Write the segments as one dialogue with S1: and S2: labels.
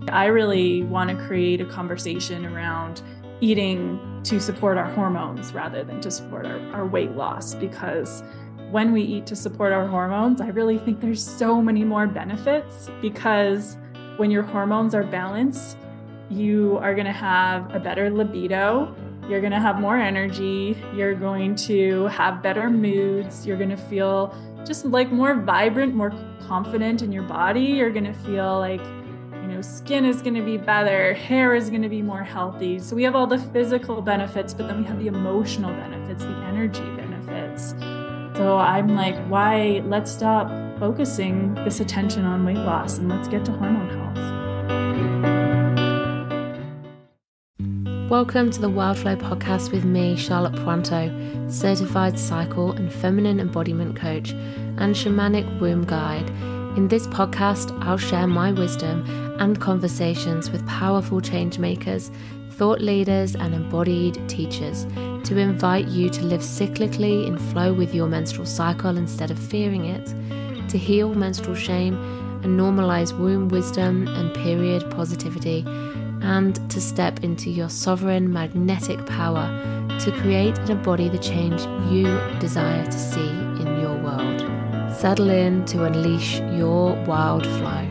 S1: I really want to create a conversation around eating to support our hormones rather than to support our weight loss, because when we eat to support our hormones, I really think there's so many more benefits, because when your hormones are balanced, you are going to have a better libido, you're going to have more energy, you're going to have better moods, you're going to feel just like more vibrant, more confident in your body, you're going to feel like skin is going to be better, hair is going to be more healthy. So we have all the physical benefits, but then we have the emotional benefits, the energy benefits. So I'm like, let's stop focusing this attention on weight loss and let's get to hormone
S2: health. Welcome to the Wild Flow podcast with me, Charlotte Puanto, certified cycle and feminine embodiment coach and shamanic womb guide. In this podcast, I'll share my wisdom and conversations with powerful change makers, thought leaders, and embodied teachers to invite you to live cyclically in flow with your menstrual cycle instead of fearing it, to heal menstrual shame and normalize womb wisdom and period positivity, and to step into your sovereign magnetic power to create and embody the change you desire to see in your world. Settle in to unleash your wild flow.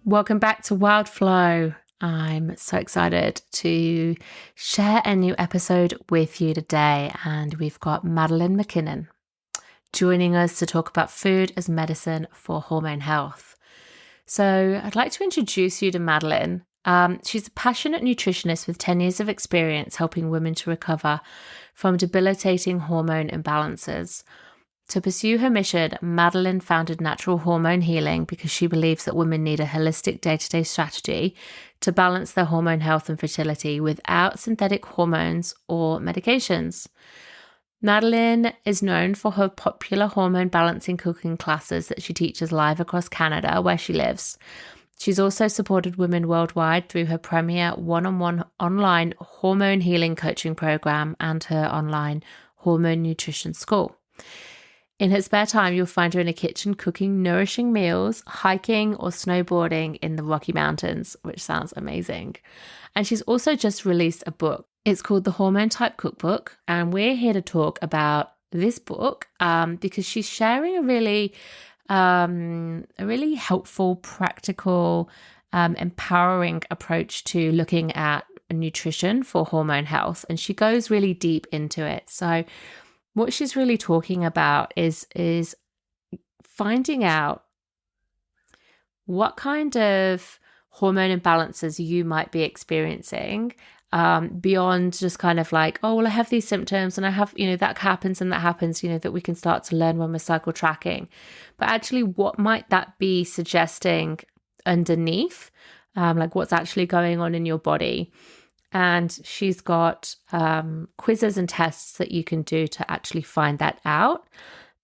S2: Welcome back to Wild Flow. I'm so excited to share a new episode with you today, and we've got Madeline MacKinnon joining us to talk about food as medicine for hormone health. So I'd like to introduce you to Madeline. She's a passionate nutritionist with 10 years of experience helping women to recover from debilitating hormone imbalances. To pursue her mission, Madeline founded Natural Hormone Healing because she believes that women need a holistic day-to-day strategy to balance their hormone health and fertility without synthetic hormones or medications. Madeline is known for her popular hormone balancing cooking classes that she teaches live across Canada, where she lives. She's also supported women worldwide through her premier one-on-one online hormone healing coaching program and her online hormone nutrition school. In her spare time, you'll find her in a kitchen cooking nourishing meals, hiking or snowboarding in the Rocky Mountains, which sounds amazing. And she's also just released a book. It's called the Hormone Type Cookbook, and we're here to talk about this book because she's sharing a really helpful, practical, empowering approach to looking at nutrition for hormone health. And she goes really deep into it. So what she's really talking about is finding out what kind of hormone imbalances you might be experiencing beyond just kind of like, oh, well, I have these symptoms and I have, that happens and that happens, that we can start to learn when we're cycle tracking. But actually, what might that be suggesting underneath, like what's actually going on in your body? And she's got quizzes and tests that you can do to actually find that out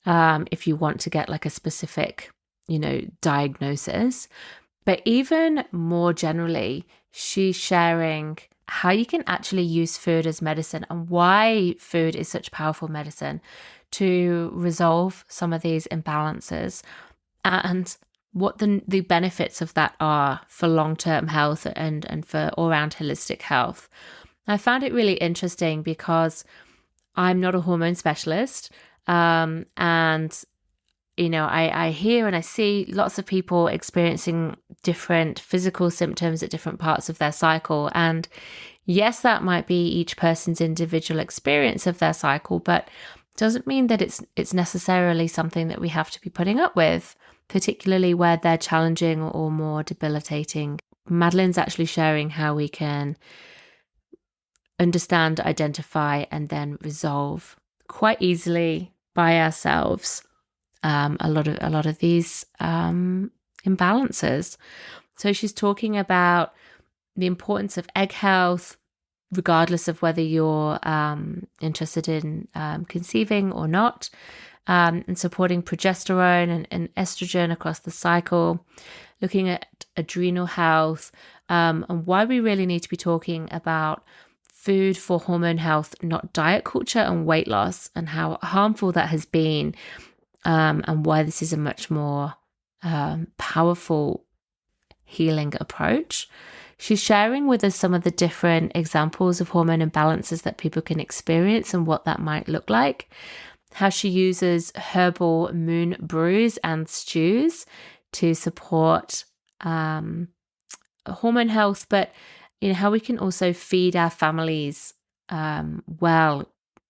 S2: if you want to get like a specific, diagnosis. But even more generally, she's sharing how you can actually use food as medicine and why food is such powerful medicine to resolve some of these imbalances and what the benefits of that are for long-term health and for all-round holistic health. I found it really interesting because I'm not a hormone specialist, and I hear and I see lots of people experiencing different physical symptoms at different parts of their cycle. And yes, that might be each person's individual experience of their cycle, but doesn't mean that it's necessarily something that we have to be putting up with, particularly where they're challenging or more debilitating. Madeline's actually sharing how we can understand, identify, and then resolve quite easily by ourselves a lot of these imbalances. So she's talking about the importance of egg health, regardless of whether you're interested in conceiving or not, and supporting progesterone and estrogen across the cycle, looking at adrenal health, and why we really need to be talking about food for hormone health, not diet culture and weight loss, and how harmful that has been, and why this is a much more powerful healing approach. She's sharing with us some of the different examples of hormone imbalances that people can experience and what that might look like. How she uses herbal moon brews and stews to support hormone health, but how we can also feed our families well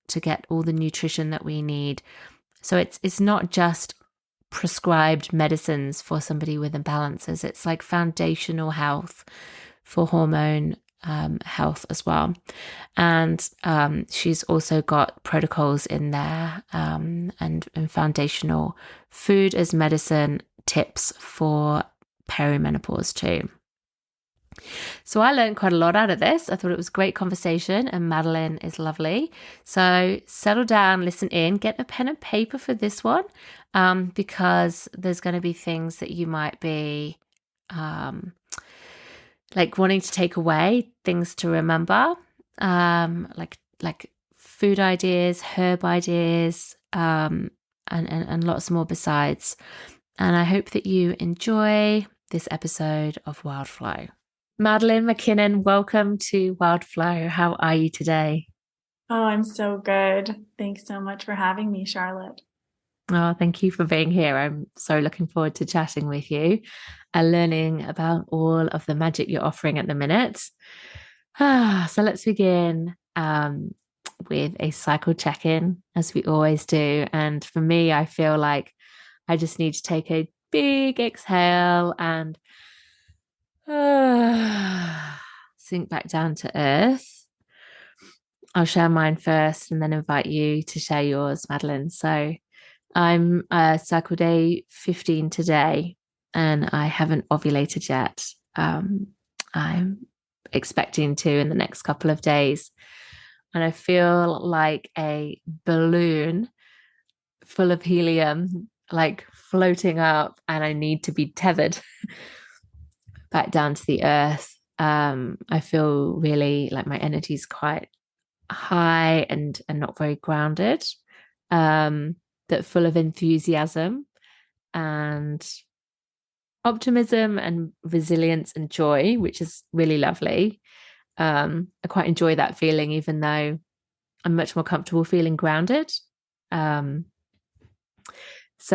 S2: to get all the nutrition that we need. So it's not just prescribed medicines for somebody with imbalances. It's like foundational health for hormone health as well. And she's also got protocols in there and foundational food as medicine tips for perimenopause too. So I learned quite a lot out of this. I thought it was a great conversation, and Madeline is lovely. So settle down, listen in, get a pen and paper for this one, because there's going to be things that you might be like wanting to take away, things to remember, like food ideas, herb ideas, and lots more besides. And I hope that you enjoy this episode of Wild Flow. Madeline MacKinnon, welcome to Wild Flow. How are you today?
S1: Oh, I'm so good. Thanks so much for having me, Charlotte.
S2: Oh, thank you for being here. I'm so looking forward to chatting with you and learning about all of the magic you're offering at the minute. So let's begin with a cycle check-in, as we always do. And for me, I feel like I just need to take a big exhale and sink back down to earth. I'll share mine first and then invite you to share yours, Madeline. So I'm cycle day 15 today, and I haven't ovulated yet. I'm expecting to in the next couple of days. And I feel like a balloon full of helium, like floating up, and I need to be tethered back down to the earth. I feel really like my energy is quite high and not very grounded, that full of enthusiasm and optimism and resilience and joy, which is really lovely. I quite enjoy that feeling, even though I'm much more comfortable feeling grounded. So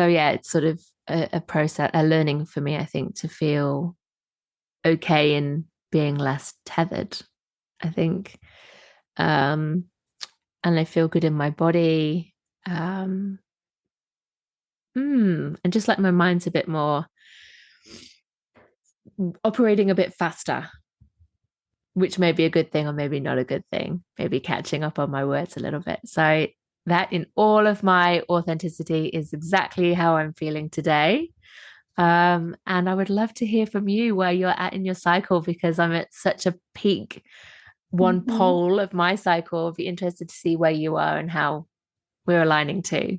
S2: yeah, it's sort of a process, a learning for me, I think, to feel okay in being less tethered, I think. And I feel good in my body. And just like my mind's a bit more operating a bit faster, which may be a good thing or maybe not a good thing, maybe catching up on my words a little bit. So that, in all of my authenticity, is exactly how I'm feeling today. And I would love to hear from you where you're at in your cycle, because I'm at such a peak, one pole of my cycle. I'd be interested to see where you are and how we're aligning too.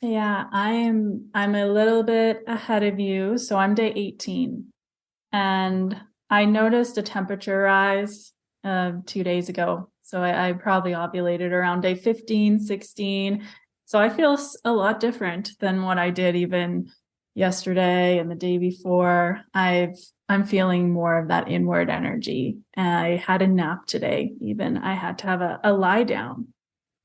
S1: Yeah, I'm a little bit ahead of you. So I'm day 18, and I noticed a temperature rise 2 days ago. So I probably ovulated around day 15, 16. So I feel a lot different than what I did even yesterday and the day before. I'm feeling more of that inward energy. I had a nap today. Even I had to have a lie down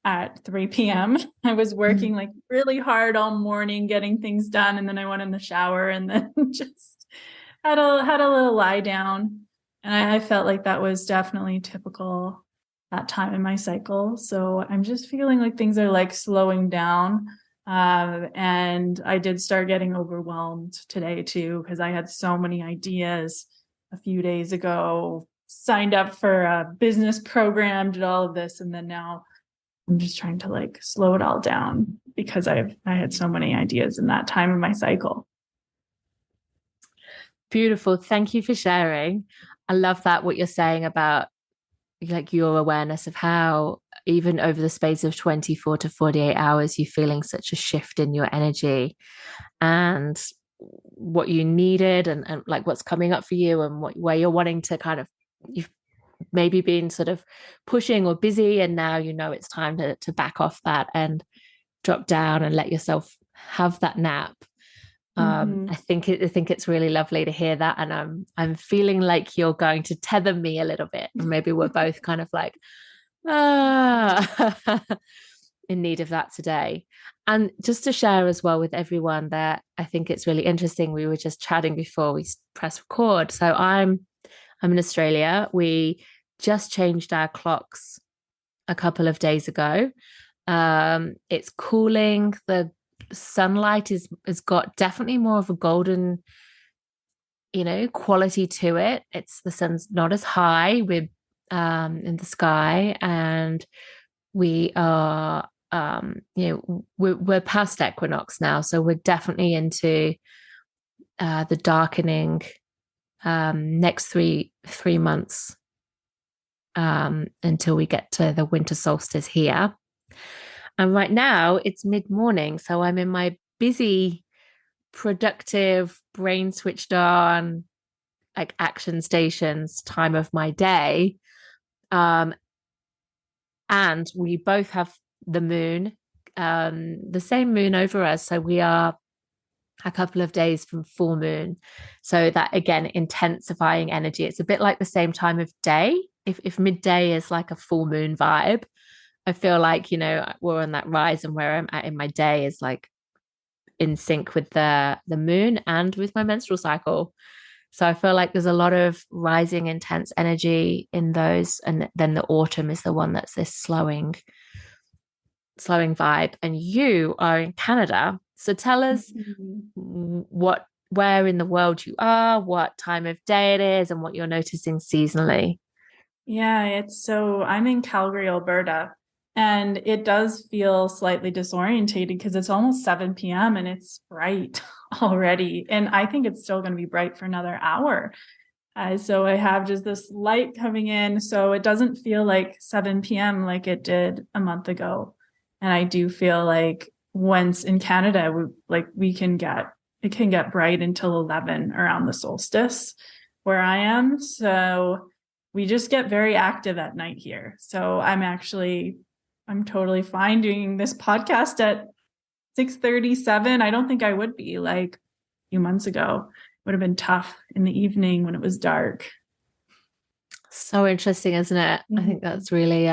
S1: at 3 p.m. I was working like really hard all morning getting things done, and then I went in the shower and then just had a little lie down. And I felt like that was definitely typical that time in my cycle. So I'm just feeling like things are like slowing down. And I did start getting overwhelmed today too, because I had so many ideas a few days ago, signed up for a business program, did all of this. And then now I'm just trying to like slow it all down because I had so many ideas in that time of my cycle.
S2: Beautiful. Thank you for sharing. I love that, what you're saying about like your awareness of how even over the space of 24 to 48 hours, you're feeling such a shift in your energy and what you needed and like what's coming up for you and where you're wanting to kind of, you've maybe been sort of pushing or busy, and now it's time to back off that and drop down and let yourself have that nap. I think it's really lovely to hear that, and I'm feeling like you're going to tether me a little bit, and maybe we're both kind of like in need of that today. And just to share as well with everyone that I think it's really interesting. We were just chatting before we press record. So I'm in Australia. We just changed our clocks a couple of days ago. It's cooling. The sunlight has got definitely more of a golden, quality to it. The sun's not as high with in the sky, and we are we're past equinox now, so we're definitely into the darkening next three months until we get to the winter solstice here. And right now it's mid-morning, so I'm in my busy, productive, brain switched on, like action stations time of my day. And we both have the moon, the same moon over us. So we are a couple of days from full moon. So that, again, intensifying energy. It's a bit like the same time of day. If midday is like a full moon vibe, I feel like, we're on that rise, and where I'm at in my day is like in sync with the moon and with my menstrual cycle. So I feel like there's a lot of rising intense energy in those. And then the autumn is the one that's this slowing vibe. And you are in Canada. So tell us where in the world you are, what time of day it is, and what you're noticing seasonally.
S1: Yeah, I'm in Calgary, Alberta, and it does feel slightly disorientated because it's almost 7 p.m. and it's bright already. And I think it's still going to be bright for another hour. So I have just this light coming in. So it doesn't feel like 7 p.m. like it did a month ago. And I do feel like once in Canada, it can get bright until 11 around the solstice where I am. So we just get very active at night here. So I'm totally fine doing this podcast at 6:37. I don't think I would be, like a few months ago. It would have been tough in the evening when it was dark.
S2: So interesting, isn't it? Mm-hmm. I think that's really,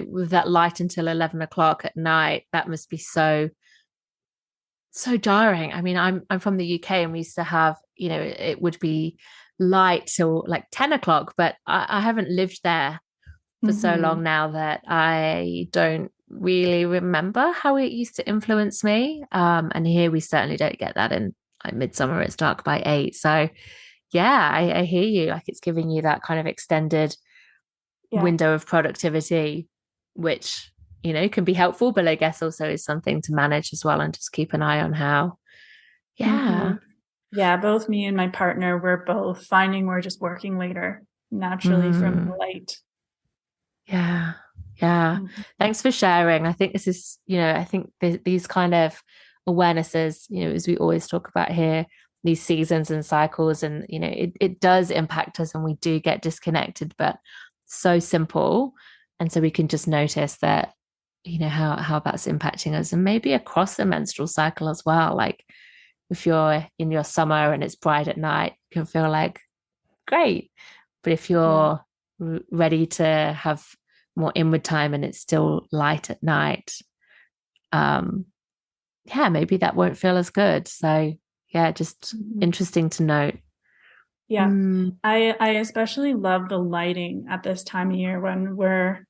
S2: with that light until 11 o'clock at night, that must be so jarring. I mean, I'm from the UK, and we used to have, it would be light till like 10 o'clock, but I haven't lived there for so long now that I don't really remember how it used to influence me. And here we certainly don't get that. In like midsummer, it's dark by 8. So yeah, I hear you. Like, it's giving you that kind of extended window of productivity, which, can be helpful, but I guess also is something to manage as well, and just keep an eye on how. Yeah.
S1: Yeah, both me and my partner, we're both finding we're just working later naturally from the light.
S2: Yeah. Thanks for sharing. I think this is, these kind of awarenesses, as we always talk about here, these seasons and cycles, and, it does impact us, and we do get disconnected, but so simple. And so we can just notice that, how that's impacting us, and maybe across the menstrual cycle as well. Like, if you're in your summer and it's bright at night, you can feel like great. But if you're ready to have more inward time and it's still light at night, maybe that won't feel as good. So just interesting to note.
S1: I especially love the lighting at this time of year when we're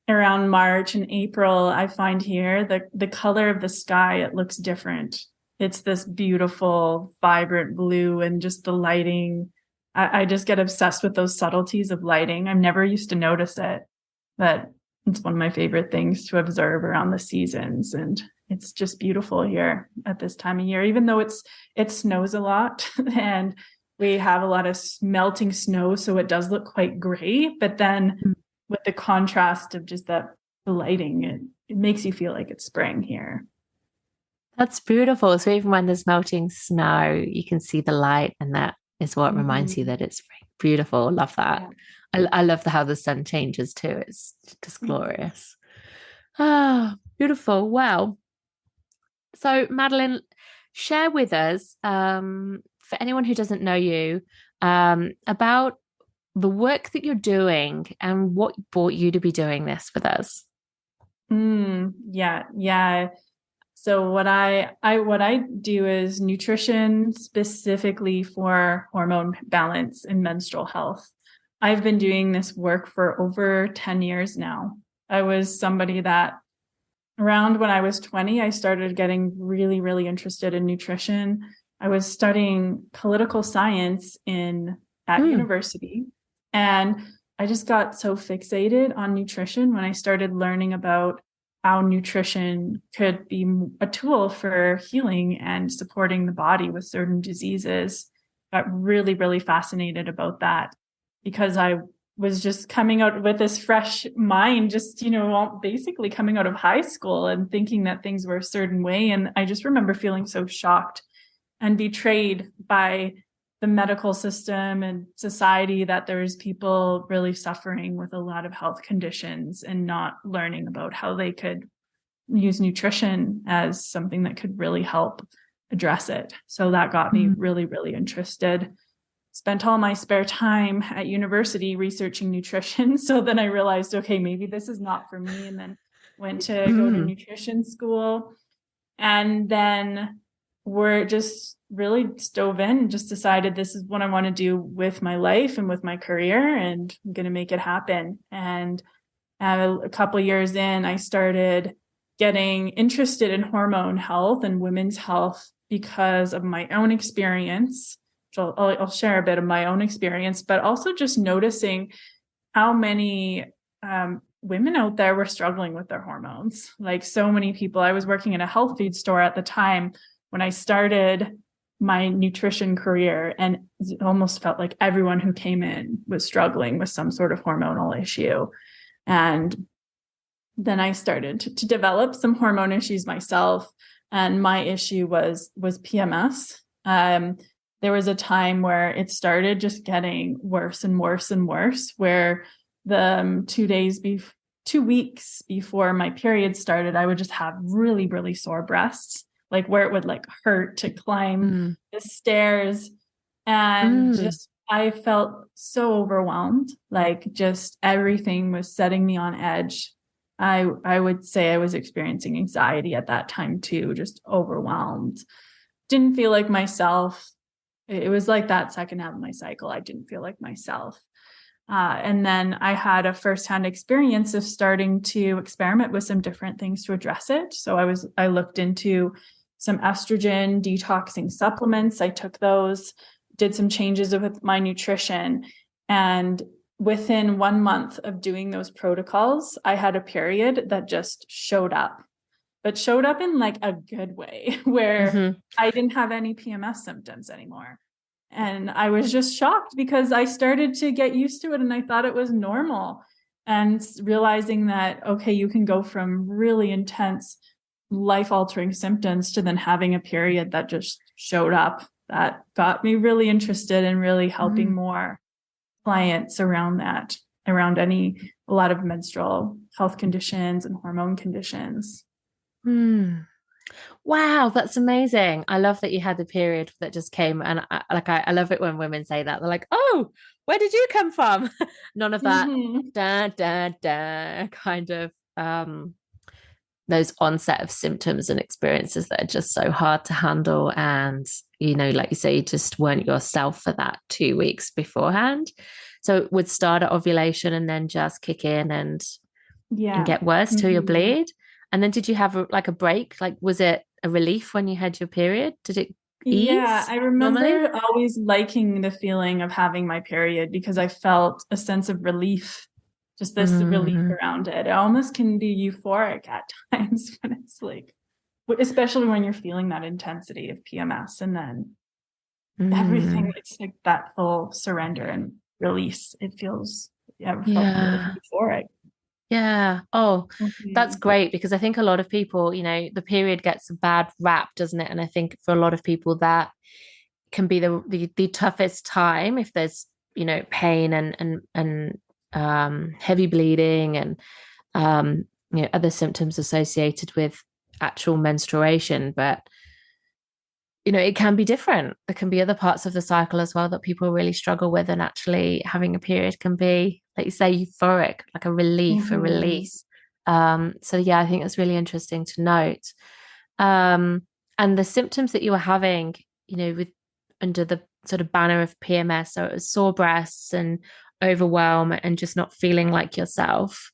S1: around March and April. I find here the color of the sky, it looks different. It's this beautiful, vibrant blue, and just the lighting. I just get obsessed with those subtleties of lighting. I've never used to notice it, but it's one of my favorite things to observe around the seasons. And it's just beautiful here at this time of year, even though it snows a lot and we have a lot of melting snow. So it does look quite gray, but then with the contrast of just the lighting, it makes you feel like it's spring here.
S2: That's beautiful. So even when there's melting snow, you can see the light, and that is what reminds you that it's beautiful. Love that. Yeah. I love how the sun changes too. It's just glorious. Ah, beautiful. Well, so Madeline, share with us, for anyone who doesn't know you, about the work that you're doing and what brought you to be doing this with us.
S1: Yeah. So what I do is nutrition specifically for hormone balance and menstrual health. I've been doing this work for over 10 years now. I was somebody that around when I was 20, I started getting really, really interested in nutrition. I was studying political science at university, and I just got so fixated on nutrition when I started learning about how nutrition could be a tool for healing and supporting the body with certain diseases. Got really, really fascinated about that because I was just coming out with this fresh mind, just, basically coming out of high school and thinking that things were a certain way. And I just remember feeling so shocked and betrayed by the medical system and society that there's people really suffering with a lot of health conditions and not learning about how they could use nutrition as something that could really help address it. So that got me really, really interested. Spent all my spare time at university researching nutrition. So then I realized, okay, maybe this is not for me. And then went to go to nutrition school. And then we're just really dove in, just decided this is what I want to do with my life and with my career, and I'm going to make it happen. And a couple of years in, I started getting interested in hormone health and women's health because of my own experience. I'll share a bit of my own experience, but also just noticing how many women out there were struggling with their hormones. Like so many people. I was working in a health food store at the time when I started my nutrition career, and it almost felt like everyone who came in was struggling with some sort of hormonal issue. And then I started to develop some hormone issues myself. And my issue was PMS. There was a time where it started just getting worse and worse and worse, where the 2 weeks before my period started, I would just have really, really sore breasts, like where it would like hurt to climb the stairs. And just, I felt so overwhelmed, like just everything was setting me on edge. I would say I was experiencing anxiety at that time too, just overwhelmed. Didn't feel like myself. It was like that second half of my cycle. I didn't feel like myself. And then I had a firsthand experience of starting to experiment with some different things to address it. So I looked into some estrogen detoxing supplements. I took those, did some changes with my nutrition. And within 1 month of doing those protocols, I had a period that just showed up, but showed up in like a good way where I didn't have any PMS symptoms anymore. And I was just shocked because I started to get used to it and I thought it was normal. And realizing that, okay, you can go from really intense life-altering symptoms to then having a period that just showed up, that got me really interested in really helping more clients around that, around a lot of menstrual health conditions and hormone conditions.
S2: Wow, that's amazing. I love that you had the period that just came. And I love it when women say that. They're like, oh, where did you come from? None of that kind of those onset of symptoms and experiences that are just so hard to handle. And, like you say, you just weren't yourself for that 2 weeks beforehand. So it would start at ovulation and then just kick in and get worse till you bleed. And then did you have a break? Like, was it a relief when you had your period? Did it ease?
S1: Yeah, I remember
S2: normally?
S1: always liking the feeling of having my period because I felt a sense of relief, just this relief around it. It almost can be euphoric at times when it's like, especially when you're feeling that intensity of PMS and then everything, it's like that full surrender and release. It feels, felt really euphoric.
S2: Yeah. Oh, that's great because I think a lot of people, the period gets a bad rap, doesn't it? And I think for a lot of people that can be the toughest time if there's, pain and heavy bleeding and other symptoms associated with actual menstruation. But it can be different. There can be other parts of the cycle as well that people really struggle with. And actually having a period can be, like you say, euphoric, like a relief, a
S1: Mm-hmm.
S2: release. So yeah, I think it's really interesting to note. Um, and the symptoms that you were having, with under the sort of banner of PMS, so it was sore breasts and overwhelm and just not feeling like yourself.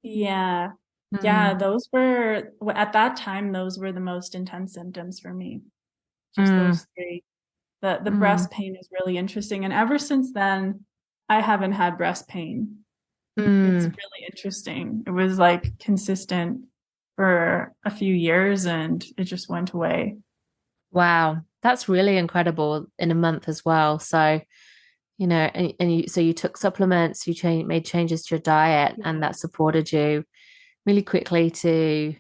S1: Yeah. Yeah,
S2: Mm,
S1: those were at that time, those were the most intense symptoms for me. Just
S2: mm,
S1: those three. The
S2: mm,
S1: breast pain is really interesting. And ever since then, I haven't had breast pain. It's
S2: mm.
S1: really interesting. It was like consistent for a few years and it just went away.
S2: Wow, that's really incredible in a month as well. So, so you took supplements, you made changes to your diet, and
S1: Yeah.
S2: that supported you really quickly to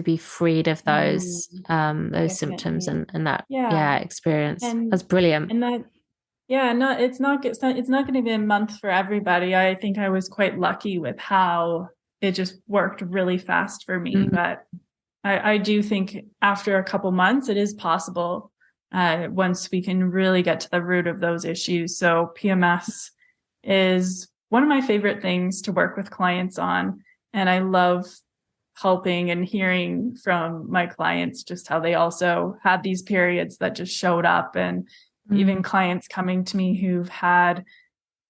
S2: be freed of
S1: Mhm.
S2: those symptoms
S1: Definitely.
S2: and that
S1: Yeah.
S2: experience.
S1: And
S2: That's brilliant.
S1: and that yeah, no, it's not going to be a month for everybody. I think I was quite lucky with how it just worked really fast for me.
S2: Mm,
S1: But I do think after a couple months, it is possible once we can really get to the root of those issues. So PMS is one of my favorite things to work with clients on. And I love helping and hearing from my clients just how they also had these periods that just showed up, and even
S2: mm,
S1: clients coming to me who've had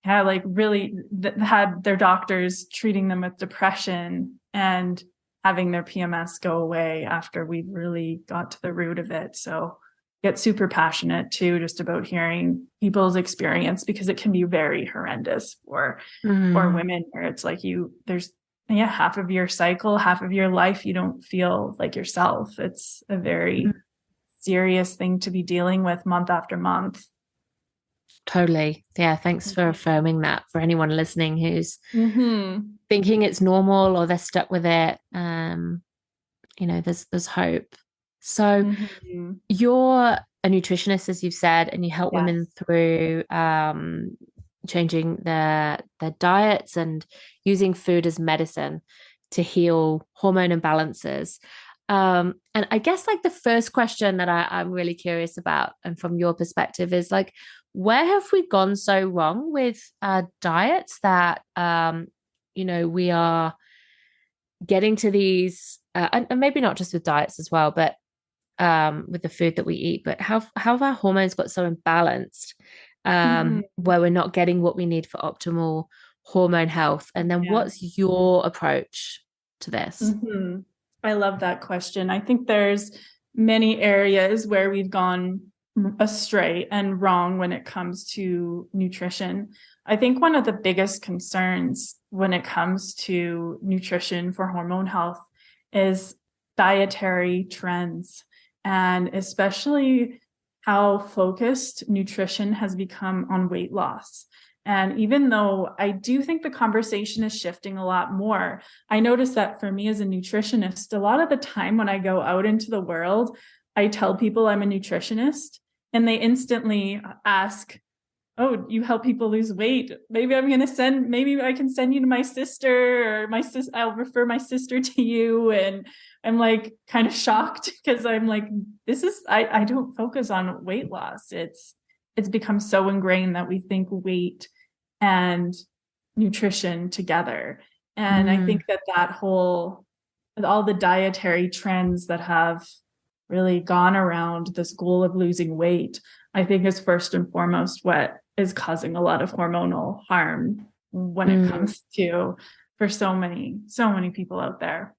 S1: like really had their doctors treating them with depression and having their PMS go away after we really got to the root of it. So get super passionate too, just about hearing people's experience, because it can be very horrendous for
S2: mm.
S1: women, where it's like there's half of your cycle, half of your life, you don't feel like yourself. It's a very serious thing to be dealing with month after month.
S2: Totally. Yeah, thanks for affirming that for anyone listening who's
S1: Mm-hmm.
S2: thinking it's normal or they're stuck with it. There's hope. So
S1: Mm-hmm.
S2: you're a nutritionist, as you've said, and you help
S1: Yes.
S2: women through changing their diets and using food as medicine to heal hormone imbalances. And I guess like the first question that I'm really curious about, and from your perspective, is like, where have we gone so wrong with diets that we are getting to these, and maybe not just with diets as well, but with the food that we eat, but how have our hormones got so imbalanced,
S1: Mm-hmm.
S2: where we're not getting what we need for optimal hormone health? And then
S1: Yeah.
S2: what's your approach to this?
S1: Mm-hmm. I love that question. I think there's many areas where we've gone astray and wrong when it comes to nutrition. I think one of the biggest concerns when it comes to nutrition for hormone health is dietary trends, and especially how focused nutrition has become on weight loss. And even though I do think the conversation is shifting a lot more, I notice that for me as a nutritionist, a lot of the time when I go out into the world, I tell people I'm a nutritionist and they instantly ask, "Oh, you help people lose weight. Maybe I can send you to my sister, or I'll refer my sister to you." And I'm like kind of shocked because I'm like, I don't focus on weight loss. It's become so ingrained that we think weight and nutrition together. And I
S2: Mm,
S1: think that all the dietary trends that have really gone around this goal of losing weight, I think is first and foremost what is causing a lot of hormonal harm when it
S2: mm.
S1: comes to for so many people out there.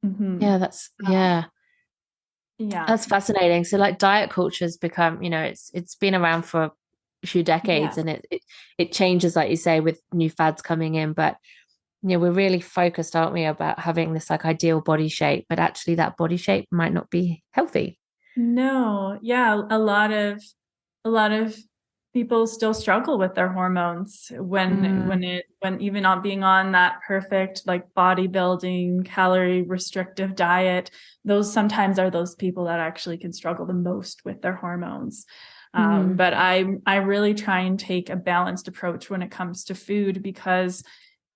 S1: Mm-hmm.
S2: Yeah,
S1: Yeah.
S2: that's fascinating. So like diet culture's become, it's been around for a few decades,
S1: Yes.
S2: and it changes, like you say, with new fads coming in. But we're really focused, aren't we, about having this like ideal body shape, but actually that body shape might not be healthy.
S1: No, yeah, a lot of people still struggle with their hormones
S2: Mm,
S1: when even not being on that perfect like bodybuilding calorie restrictive diet. Those sometimes are those people that actually can struggle the most with their hormones.
S2: mm,
S1: But I really try and take a balanced approach when it comes to food, because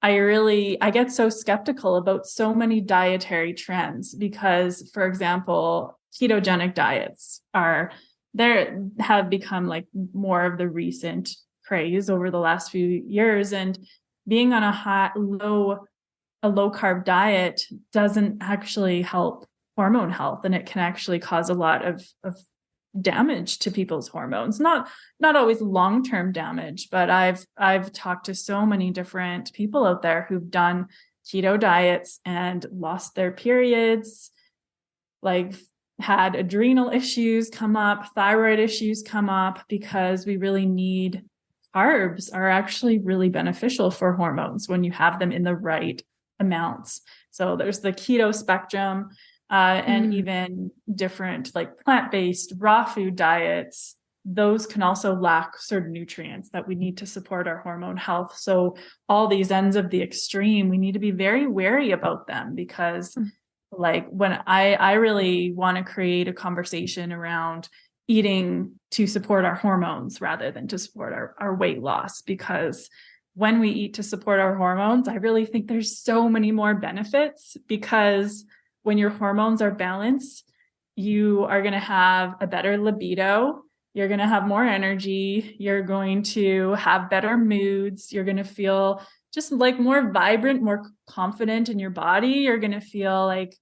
S1: I get so skeptical about so many dietary trends because, for example, ketogenic diets are there have become like more of the recent craze over the last few years. And being on a low carb diet doesn't actually help hormone health, and it can actually cause a lot of damage to people's hormones. Not always long-term damage, but I've talked to so many different people out there who've done keto diets and lost their periods, like had adrenal issues come up, thyroid issues come up, because we really need carbs are actually really beneficial for hormones when you have them in the right amounts. So there's the keto spectrum, and even different like plant-based raw food diets. Those can also lack certain nutrients that we need to support our hormone health. So all these ends of the extreme, we need to be very wary about them, because like when I really want to create a conversation around eating to support our hormones rather than to support our weight loss, because when we eat to support our hormones, I really think there's so many more benefits, because when your hormones are balanced, you are going to have a better libido. You're going to have more energy. You're going to have better moods. You're going to feel just like more vibrant, more confident in your body. You're going to feel like,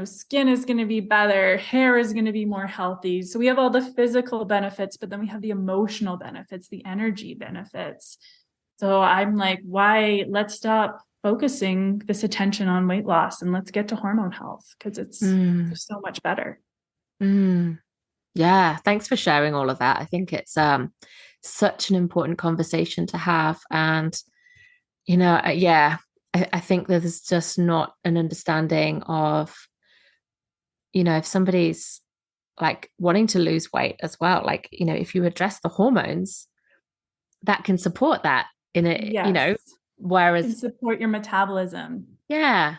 S1: skin is going to be better. Hair is going to be more healthy. So we have all the physical benefits, but then we have the emotional benefits, the energy benefits. So I'm like, why? Let's stop focusing this attention on weight loss and let's get to hormone health, because it's so much better.
S2: Yeah, thanks for sharing all of that. I think it's such an important conversation to have. And I think that there's just not an understanding of, if somebody's like wanting to lose weight as well, like, if you address the hormones, that can support that in a,
S1: Yes.
S2: whereas
S1: can support your metabolism.
S2: Yeah.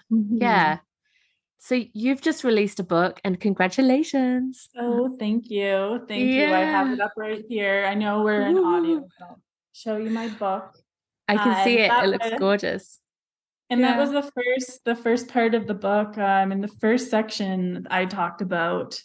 S2: So you've just released a book, and congratulations.
S1: Oh, thank you. Thank you. I have it up right here. I know we're in audio, but I'll show you my book.
S2: I can see it. It looks gorgeous.
S1: And that was the first part of the book. In the first section, I talked about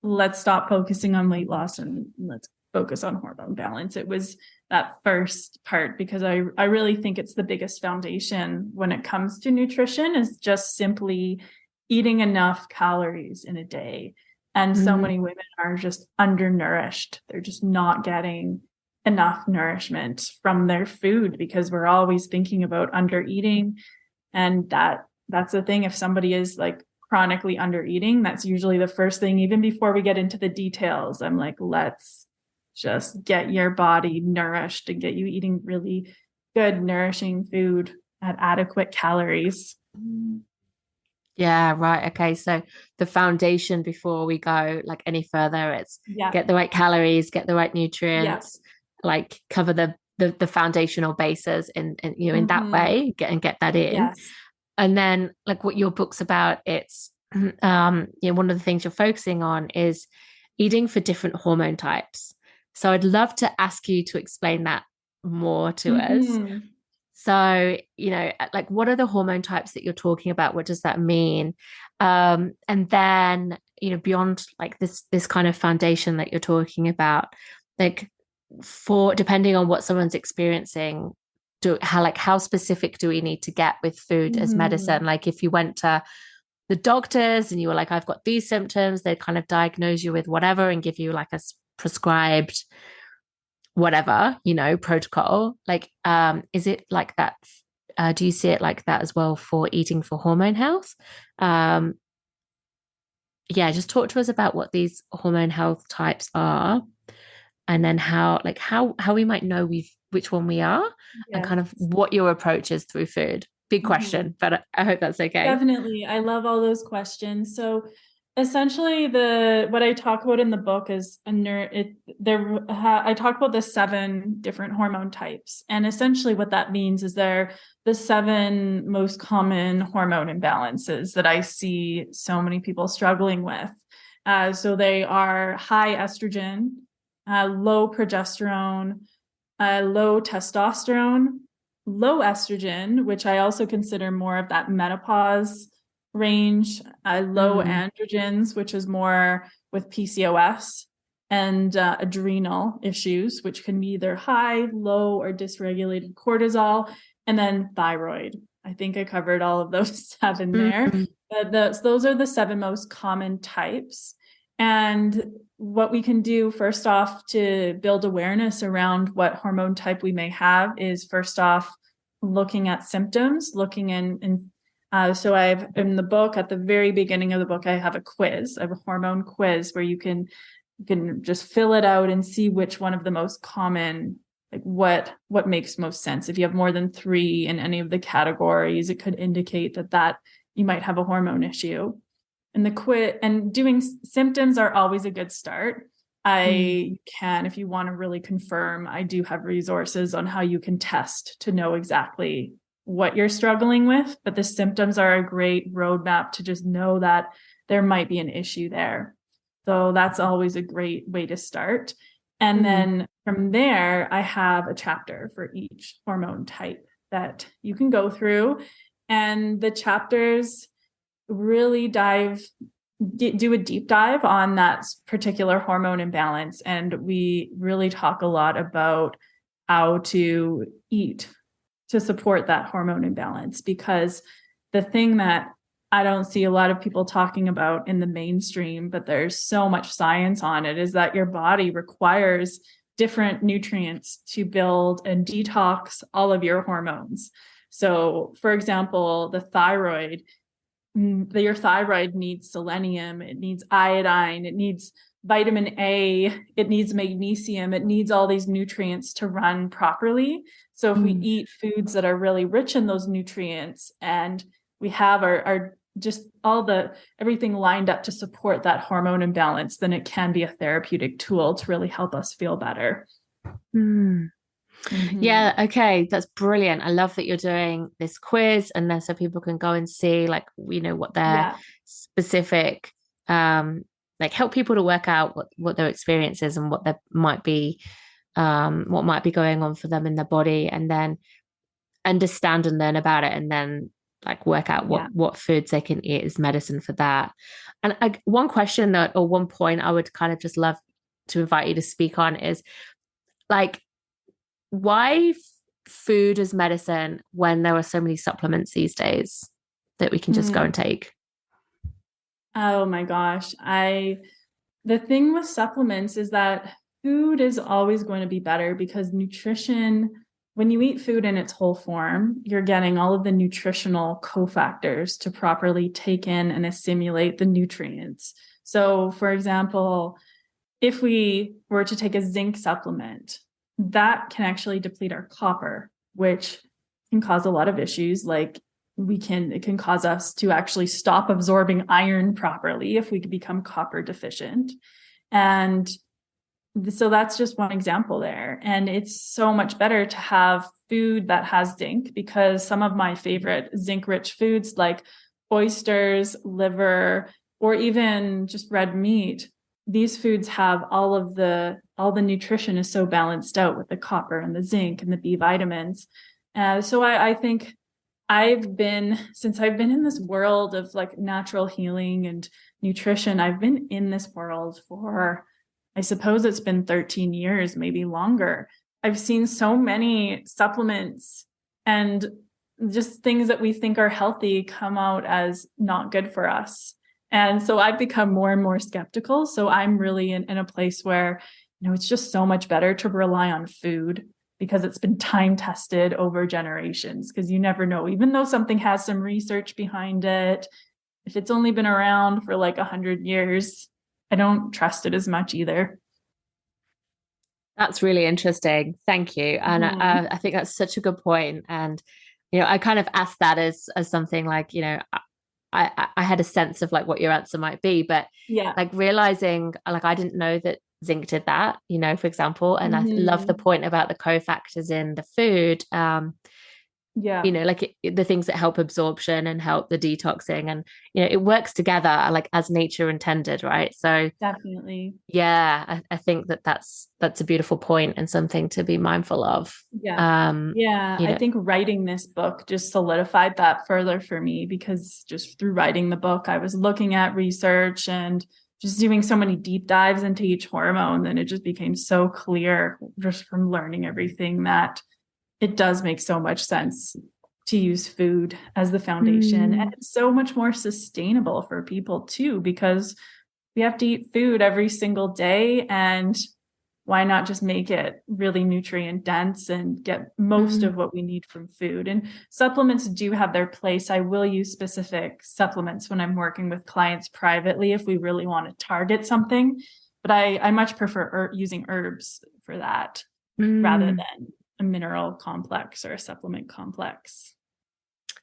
S1: let's stop focusing on weight loss and let's focus on hormone balance. It was that first part, because I really think it's the biggest foundation when it comes to nutrition, is just simply eating enough calories in a day. And so many women are just undernourished. They're just not getting enough nourishment from their food, because we're always thinking about under eating. And that's the thing. If somebody is like chronically under eating, that's usually the first thing, even before we get into the details. I'm like, let's just get your body nourished and get you eating really good, nourishing food at adequate calories.
S2: Yeah, right. Okay. So the foundation before we go like any further, it's get the right calories, get the right nutrients, like cover the foundational bases in that way, get that in.
S1: Yes.
S2: And then like what your book's about, it's one of the things you're focusing on is eating for different hormone types. So I'd love to ask you to explain that more to us. So, like what are the hormone types that you're talking about? What does that mean? And then, beyond like this kind of foundation that you're talking about, like for depending on what someone's experiencing, how specific do we need to get with food as medicine? Like if you went to the doctors and you were like, I've got these symptoms, they kind of diagnose you with whatever and give you like a prescribed whatever, protocol. Like, is it like that? Do you see it like that as well for eating for hormone health? Just talk to us about what these hormone health types are, and then how we might know which one we are, and kind of what your approach is through food. Big question, but I hope that's okay.
S1: Definitely. I love all those questions. So essentially what I talk about in the book is I talk about the 7 different hormone types. And essentially what that means is they're the 7 most common hormone imbalances that I see so many people struggling with. So they are high estrogen, low progesterone, low testosterone, low estrogen, which I also consider more of that menopause range, low androgens, which is more with PCOS, and adrenal issues, which can be either high, low, or dysregulated cortisol, and then thyroid. I think I covered all of those 7 there. Those are the 7 most common types. And what we can do first off to build awareness around what hormone type we may have is first off looking at symptoms, looking in so I've in the book, at the very beginning of the book, I have a quiz. I have a hormone quiz where you can just fill it out and see which one of the most common, like what makes most sense. If you have more than 3 in any of the categories, it could indicate that you might have a hormone issue. And the quiz and doing symptoms are always a good start. I can, if you want to really confirm, I do have resources on how you can test to know exactly what you're struggling with, but the symptoms are a great roadmap to just know that there might be an issue there. So that's always a great way to start. And then from there, I have a chapter for each hormone type that you can go through. And the chapters really do a deep dive on that particular hormone imbalance. And we really talk a lot about how to eat to support that hormone imbalance, because the thing that I don't see a lot of people talking about in the mainstream, but there's so much science on it, is that your body requires different nutrients to build and detox all of your hormones. So, for example, your thyroid needs selenium, it needs iodine, it needs vitamin A, it needs magnesium, it needs all these nutrients to run properly. So if we eat foods that are really rich in those nutrients and we have our just everything lined up to support that hormone imbalance, then it can be a therapeutic tool to really help us feel better.
S2: Yeah, okay, that's brilliant. I love that you're doing this quiz, and then so people can go and see, like, what their specific help people to work out what their experience is and what there might be going on for them in their body, and then understand and learn about it, and then like work out what foods they can eat as medicine for that. And one question or one point I would kind of just love to invite you to speak on is, like, why food as medicine when there are so many supplements these days that we can just go and take?
S1: Oh my gosh. The thing with supplements is that food is always going to be better, because nutrition, when you eat food in its whole form, you're getting all of the nutritional cofactors to properly take in and assimilate the nutrients. So, for example, if we were to take a zinc supplement, that can actually deplete our copper, which can cause a lot of issues. Like it can cause us to actually stop absorbing iron properly if we become copper deficient. And so that's just one example there. And it's so much better to have food that has zinc, because some of my favorite zinc-rich foods like oysters, liver, or even just red meat, these foods have all the nutrition is so balanced out with the copper and the zinc and the B vitamins. So I think since I've been in this world of like natural healing and nutrition, I've been in this world for, I suppose it's been 13 years, maybe longer. I've seen so many supplements and just things that we think are healthy come out as not good for us. And so I've become more and more skeptical. So I'm really in a place where, it's just so much better to rely on food, because it's been time tested over generations, because you never know, even though something has some research behind it, if it's only been around for like 100 years, I don't trust it as much either.
S2: That's really interesting. Thank you. And I think that's such a good point. And, I kind of asked that as something like, I had a sense of like what your answer might be, but like realizing, like, I didn't know that zinc did that, for example. And I love the point about the cofactors in the food.
S1: Yeah.
S2: like the things that help absorption and help the detoxing, and it works together like as nature intended, right? So
S1: Definitely.
S2: yeah, I think that's a beautiful point and something to be mindful of.
S1: Yeah.
S2: um
S1: Yeah.
S2: you
S1: I
S2: know
S1: think writing this book just solidified that further for me, because just through writing the book, I was looking at research and just doing so many deep dives into each hormone. And it just became so clear just from learning everything that it does make so much sense to use food as the foundation. And
S2: mm,
S1: it's so much more sustainable for people too, because we have to eat food every single day. And why not just make it really nutrient dense and get most
S2: mm,
S1: of what we need from food? And supplements do have their place. I will use specific supplements when I'm working with clients privately if we really want to target something. But I much prefer using herbs for that rather
S2: mm.
S1: than a mineral complex or a supplement complex.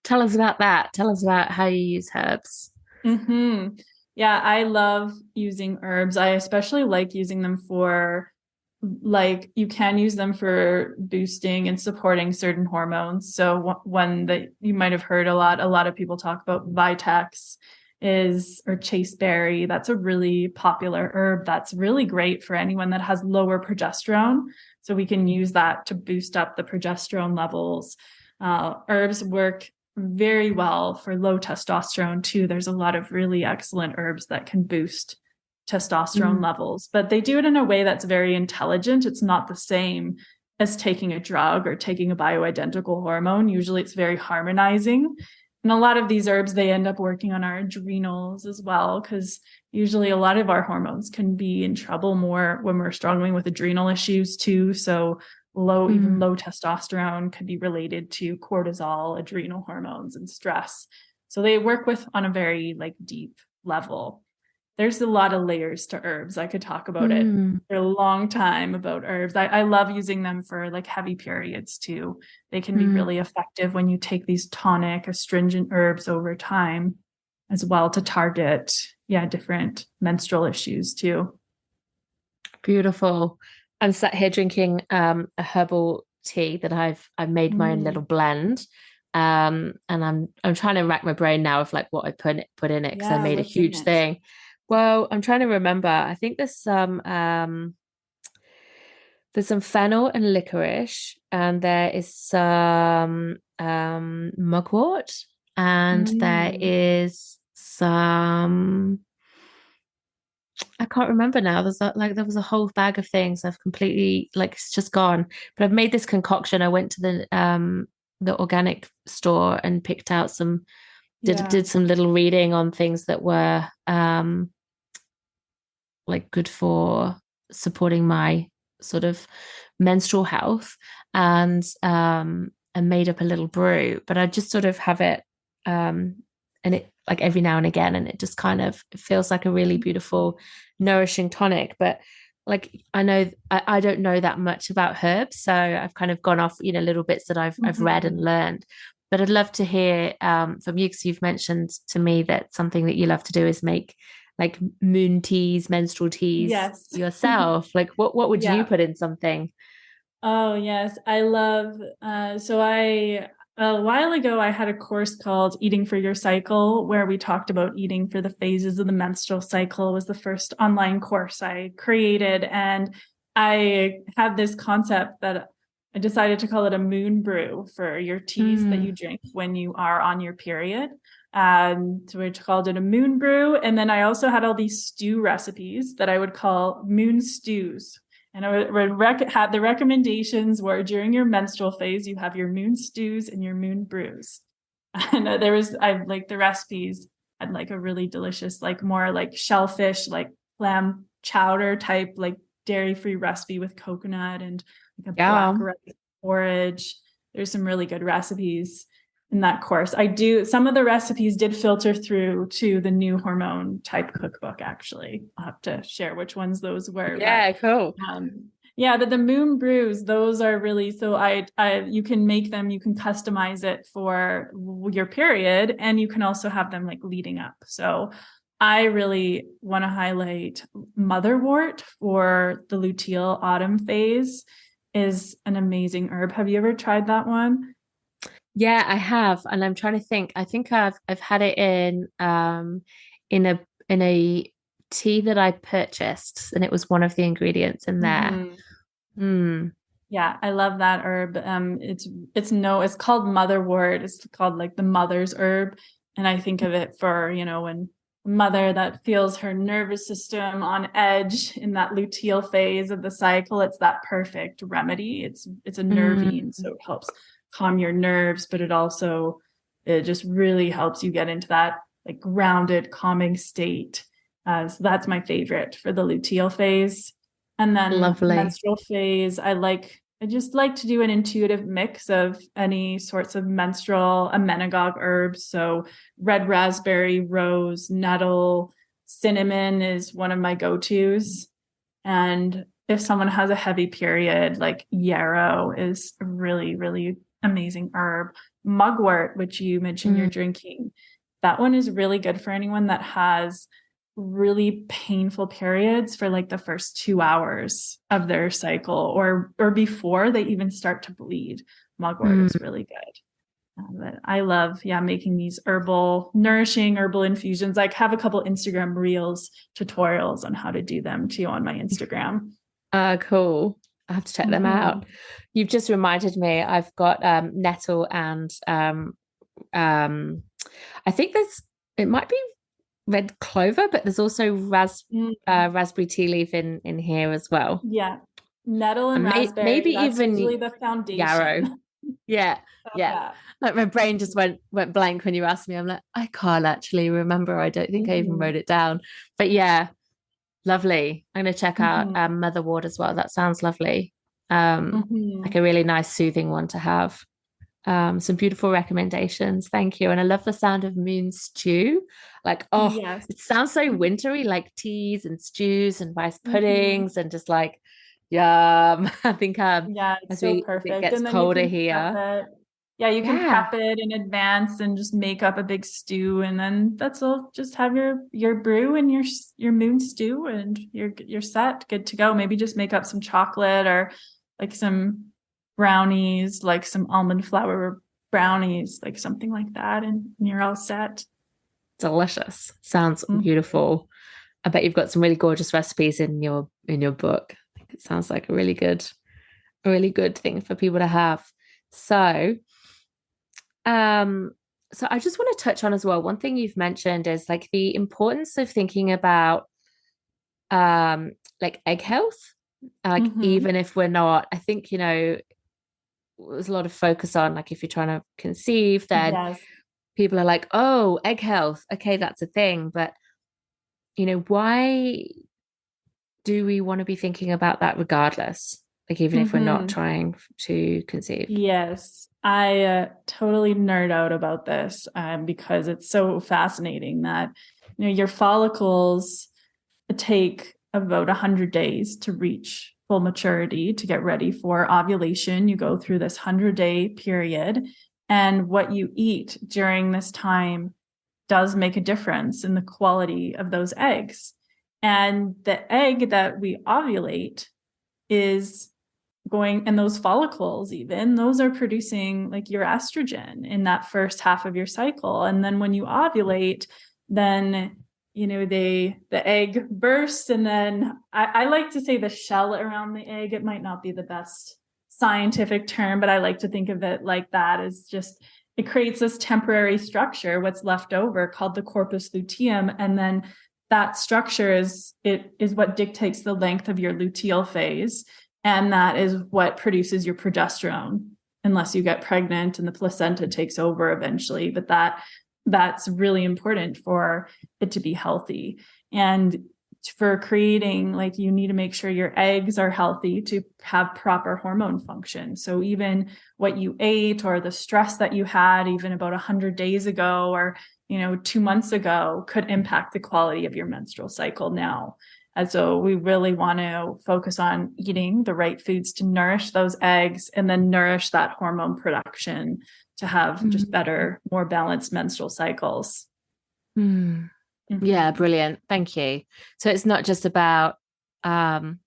S2: Tell us about that. Tell us about how you use herbs.
S1: Yeah, I love using herbs. I especially like using them for, like, you can use them for boosting and supporting certain hormones. So one that you might have heard a lot of people talk about, Vitex is, or chasteberry. That's a really popular herb that's really great for anyone that has lower progesterone. So we can use that to boost up the progesterone levels. Herbs work very well for low testosterone too. There's a lot of really excellent herbs that can boost testosterone
S2: Mm,
S1: levels, but they do it in a way that's very intelligent. It's not the same as taking a drug or taking a bioidentical hormone. Usually it's very harmonizing. And a lot of these herbs, they end up working on our adrenals as well, because usually a lot of our hormones can be in trouble more when we're struggling with adrenal issues too. So even
S2: mm.
S1: low testosterone could be related to cortisol, adrenal hormones, and stress. So they work with on a very like deep level. There's a lot of layers to herbs. I could talk about it
S2: Mm,
S1: for a long time about herbs. I love using them for like heavy periods too. They can be
S2: mm.
S1: really effective when you take these tonic, astringent herbs over time as well to target, yeah, different menstrual issues too.
S2: Beautiful. I'm sat here drinking a herbal tea that I've made my own little
S1: Mm,
S2: blend. And I'm trying to rack my brain now of like what I put in it because I
S1: yeah,
S2: made a
S1: what's in
S2: huge
S1: it?
S2: thing. Well, I'm trying to remember. I think there's some fennel and licorice, and there is some mugwort, and there
S1: Mm,
S2: is some, I can't remember now. There was a whole bag of things. I've completely like it's just gone. But I've made this concoction. I went to the organic store and picked out some
S1: yeah.
S2: did some little reading on things that were like good for supporting my sort of menstrual health, and made up a little brew. But I just sort of have it and it like every now and again, and it just kind of it feels like a really beautiful nourishing tonic. But like I don't know that much about herbs, so I've kind of gone off little bits that I've read and
S1: Mhm.
S2: learned. But I'd love to hear from you, because you've mentioned to me that something that you love to do is make like moon teas, menstrual teas
S1: Yes.
S2: yourself. Like what would you
S1: Yeah.
S2: put in something?
S1: Oh, yes. I love, a while ago, I had a course called Eating for Your Cycle, where we talked about eating for the phases of the menstrual cycle. It was the first online course I created. And I had this concept that I decided to call it a moon brew for your teas that
S2: Mm.
S1: you drink when you are on your period. And so we called it a moon brew. And then I also had all these stew recipes that I would call moon stews. And I had the recommendations were during your menstrual phase, you have your moon stews and your moon brews. And I like the recipes had like a really delicious, like more like shellfish, like clam chowder type, like dairy free recipe with coconut and like a
S2: Yeah.
S1: black rice porridge. There's some really good recipes in that course. I do some of the recipes did filter through to the new Hormone Type cookbook. Actually, I'll have to share which ones those were, but
S2: Yeah, cool.
S1: yeah, but the moon brews, those are really, so you can make them, you can customize it for your period, and you can also have them like leading up. So I really want to highlight motherwort for the luteal autumn phase is an amazing herb. Have you ever tried that one?
S2: Yeah, I have, and I'm trying to think. I think I've had it in a tea that I purchased, and it was one of the ingredients in there.
S1: Hmm.
S2: Mm,
S1: Yeah, I love that herb. It's called motherwort. It's called like the mother's herb. And I think of it for, when a mother that feels her nervous system on edge in that luteal phase of the cycle, it's that perfect remedy. It's a nervine,
S2: mm.
S1: so it helps calm your nerves, but it just really helps you get into that like grounded, calming state. So that's my favorite for the luteal phase. And then
S2: Lovely.
S1: menstrual phase, I just like to do an intuitive mix of any sorts of menstrual amenagogue herbs. So red raspberry, rose, nettle, cinnamon is one of my go-tos. And if someone has a heavy period, like yarrow is a really, really amazing herb. Mugwort, which you mentioned you're
S2: Mm,
S1: drinking, that one is really good for anyone that has really painful periods for like the first 2 hours of their cycle or before they even start to bleed. Mugwort is
S2: mm.
S1: really good. But I love, yeah, making these nourishing herbal infusions. Like have a couple Instagram reels tutorials on how to do them too on my Instagram.
S2: Cool. I have to check them
S1: Mm-hmm.
S2: out. You've just reminded me. I've got nettle and um, I think it might be red clover, but there's also
S1: Mm-hmm.
S2: raspberry tea leaf in here as well,
S1: Yeah. Nettle and
S2: and
S1: raspberry,
S2: maybe
S1: that's
S2: even
S1: usually the
S2: yarrow.
S1: foundation.
S2: Yeah, yeah.
S1: Yeah.
S2: Like my brain just went blank when you asked me. I'm like, I can't actually remember. I don't think I even
S1: Mm-hmm.
S2: wrote it down. But yeah, lovely. I'm gonna check out
S1: Mm-hmm.
S2: motherwort as well. That sounds lovely. Like
S1: Mm-hmm.
S2: a really nice soothing one to have. Some beautiful recommendations. Thank you. And I love the sound of moon stew. Like, oh,
S1: Yes.
S2: it sounds so wintry, like teas and stews and rice
S1: Mm-hmm.
S2: puddings and just like, yum. I think
S1: Yeah, it's
S2: as
S1: so
S2: it
S1: perfect.
S2: gets
S1: And then you
S2: colder
S1: can prep
S2: here.
S1: it. Yeah, you can
S2: Yeah,
S1: prep it in advance and just make up a big stew, and then that's all. Just have your brew and your moon stew, and you're set, good to go. Maybe just make up some chocolate or like some brownies, like some almond flour brownies, like something like that, and you're all set.
S2: delicious. Sounds
S1: Mm.
S2: beautiful. I bet you've got some really gorgeous recipes in your book. I think it sounds like a really good thing for people to have. So, Um, so I just want to touch on as well. One thing you've mentioned is like the importance of thinking about like egg health. Like
S1: Mm-hmm.
S2: even if we're not, I think, there's a lot of focus on like if you're trying to conceive, then
S1: Yes.
S2: people are like, oh, egg health. Okay, that's a thing. But why do we want to be thinking about that regardless? Like even if we're not
S1: Mm-hmm.
S2: trying to conceive.
S1: Yes, I totally nerd out about this because it's so fascinating that your follicles take about 100 days to reach full maturity to get ready for ovulation. You go through this 100-day period, and what you eat during this time does make a difference in the quality of those eggs. And the egg that we ovulate is going, and those follicles, even those are producing like your estrogen in that first half of your cycle. And then when you ovulate, then the egg bursts, and then I like to say the shell around the egg, it might not be the best scientific term, but I like to think of it like that, as just it creates this temporary structure, what's left over, called the corpus luteum. And then that structure is what dictates the length of your luteal phase, and that is what produces your progesterone, unless you get pregnant and the placenta takes over eventually. But that's really important for it to be healthy. And for creating, like, you need to make sure your eggs are healthy to have proper hormone function. So even what you ate or the stress that you had even about 100 days ago or 2 months ago could impact the quality of your menstrual cycle now. And so we really want to focus on eating the right foods to nourish those eggs and then nourish that hormone production to have just better, more balanced menstrual cycles.
S2: Mm. Yeah,
S1: Mm-hmm.
S2: brilliant. Thank you. So it's not just about um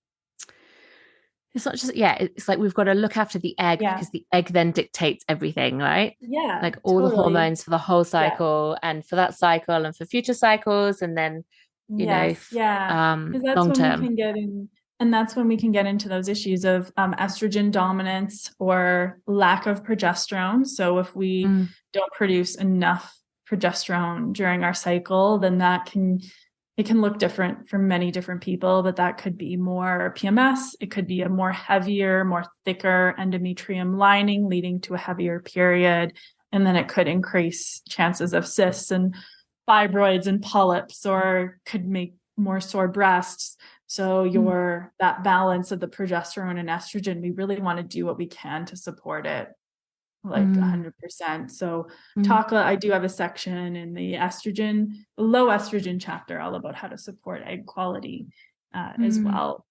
S2: it's not just, yeah, it's like we've got to look after the egg
S1: Yeah.
S2: because the egg then dictates everything, right?
S1: Yeah,
S2: Like all the
S1: totally.
S2: hormones for the whole
S1: Yeah.
S2: cycle and for that cycle and for future cycles. And then,
S1: Yes. Yeah. Because that's
S2: long
S1: when we
S2: term.
S1: can get in, and that's when we can get into those issues of estrogen dominance or lack of progesterone. So if we
S2: Mm,
S1: don't produce enough progesterone during our cycle, then it can look different for many different people, but that could be more PMS. It could be a more heavier, more thicker endometrium lining leading to a heavier period. And then it could increase chances of cysts and fibroids and polyps, or could make more sore breasts. So
S2: mm,
S1: that balance of the progesterone and estrogen, we really want to do what we can to support it like
S2: mm,
S1: 100%. So
S2: mm,
S1: I do have a section in the low estrogen chapter, all about how to support egg quality as
S2: mm,
S1: well.